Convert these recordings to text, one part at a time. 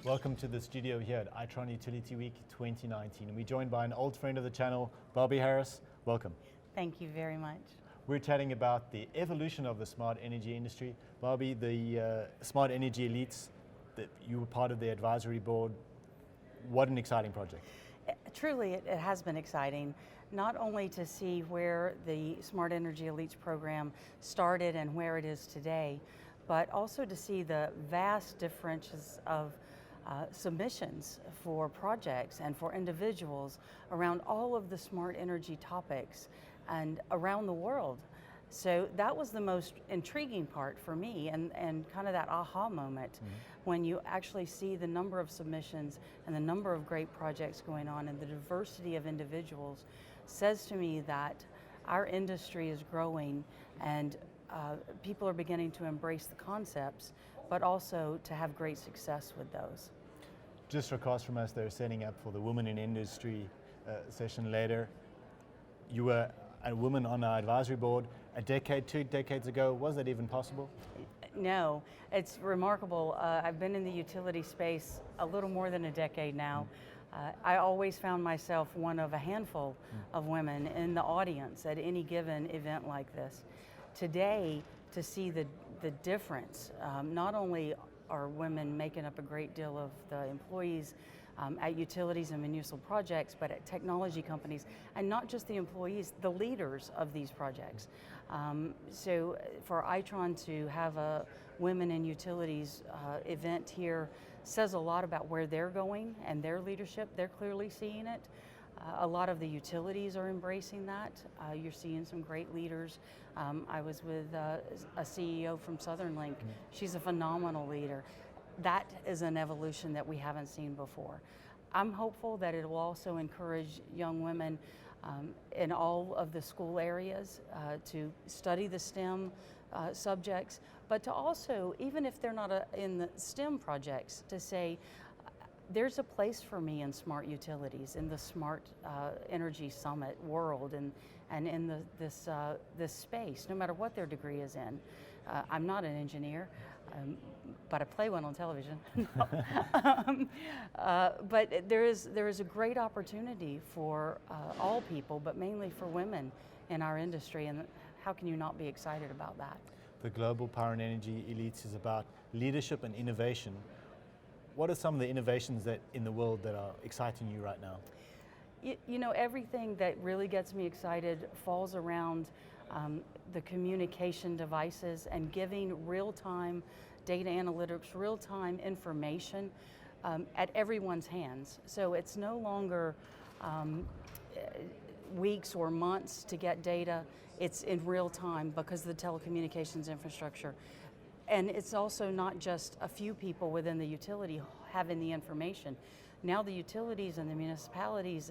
Welcome to the studio here at Itron Utility Week 2019. We're joined by an old friend of the channel, Bobbi Harris. Welcome. Thank you very much. We're chatting about the evolution of the smart energy industry. Bobbi, the smart energy elites, that you were part of the advisory board. What an exciting project. Truly, it has been exciting, not only to see where the Smart Energy Elites program started and where it is today, but also to see the vast differences of submissions for projects and for individuals around all of the smart energy topics and around the world. So that was the most intriguing part for me, and kind of that aha moment when you actually see the number of submissions and the number of great projects going on and the diversity of individuals says to me that our industry is growing and people are beginning to embrace the concepts, but also to have great success with those. Just across from us, they're setting up for the Women in Industry session later. You were a woman on our advisory board a decade, 2 decades ago. Was that even possible? No, it's remarkable. I've been in the utility space a little more than a decade now. I always found myself one of a handful of women in the audience at any given event like this. Today, to see the difference, not only are women making up a great deal of the employees at utilities and municipal projects, but at technology companies, and not just the employees, the leaders of these projects. So for Itron to have a Women in Utilities event here says a lot about where they're going and their leadership. They're clearly seeing it. A lot of the utilities are embracing that. You're seeing some great leaders. I was with a CEO from Southern Link. She's a phenomenal leader. That is an evolution that we haven't seen before. I'm hopeful that it will also encourage young women in all of the school areas to study the STEM subjects, but to also, even if they're not in the STEM projects, to say, there's a place for me in smart utilities, in the smart energy summit world, and in this space, no matter what their degree is in. I'm not an engineer, but I play one on television. But there is a great opportunity for all people, but mainly for women in our industry, and how can you not be excited about that? The Global Power and Energy Elites is about leadership and innovation. What are some of the innovations that in the world that are exciting you right now? You know, everything that really gets me excited falls around the communication devices and giving real-time data analytics, real-time information at everyone's hands. So it's no longer weeks or months to get data. It's in real time because of the telecommunications infrastructure. And it's also not just a few people within the utility having the information. Now the utilities and the municipalities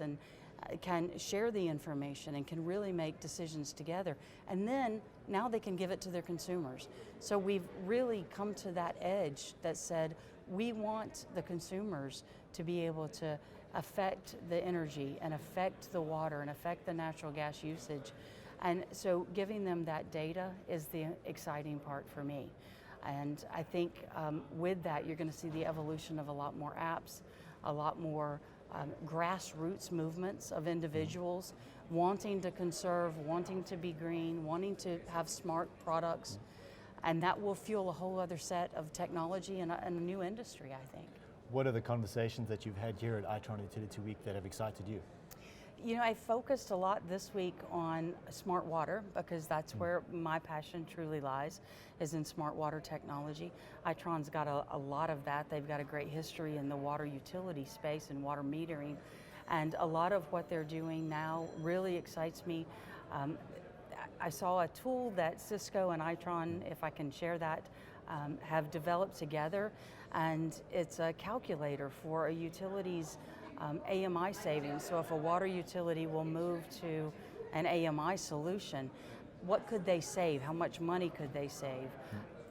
can share the information and can really make decisions together. And then now they can give it to their consumers. So we've really come to that edge that said we want the consumers to be able to affect the energy and affect the water and affect the natural gas usage. And so giving them that data is the exciting part for me. And I think with that, you're going to see the evolution of a lot more apps, a lot more grassroots movements of individuals wanting to conserve, wanting to be green, wanting to have smart products. And that will fuel a whole other set of technology and a new industry, I think. What are the conversations that you've had here at Itron Utility Week that have excited you? You know, I focused a lot this week on smart water because that's where my passion truly lies, is in smart water technology. Itron's got a lot of that. They've got a great history in the water utility space and water metering. And a lot of what they're doing now really excites me. I saw a tool that Cisco and Itron, if I can share that, have developed together. And it's a calculator for a utility's AMI savings. So if a water utility will move to an AMI solution, what could they save? How much money could they save?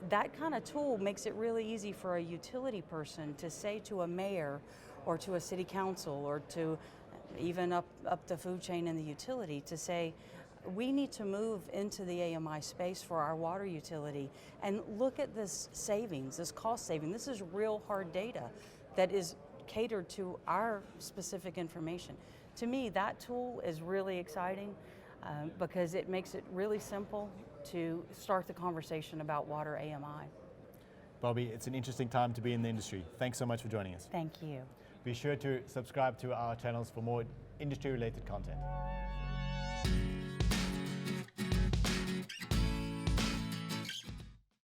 That kind of tool makes it really easy for a utility person to say to a mayor or to a city council or to even up the food chain in the utility to say, we need to move into the AMI space for our water utility and look at this savings, this cost saving. This is real hard data that is catered to our specific information. To me, that tool is really exciting because it makes it really simple to start the conversation about water AMI. Bobbi, it's an interesting time to be in the industry. Thanks so much for joining us. Thank you. Be sure to subscribe to our channels for more industry-related content.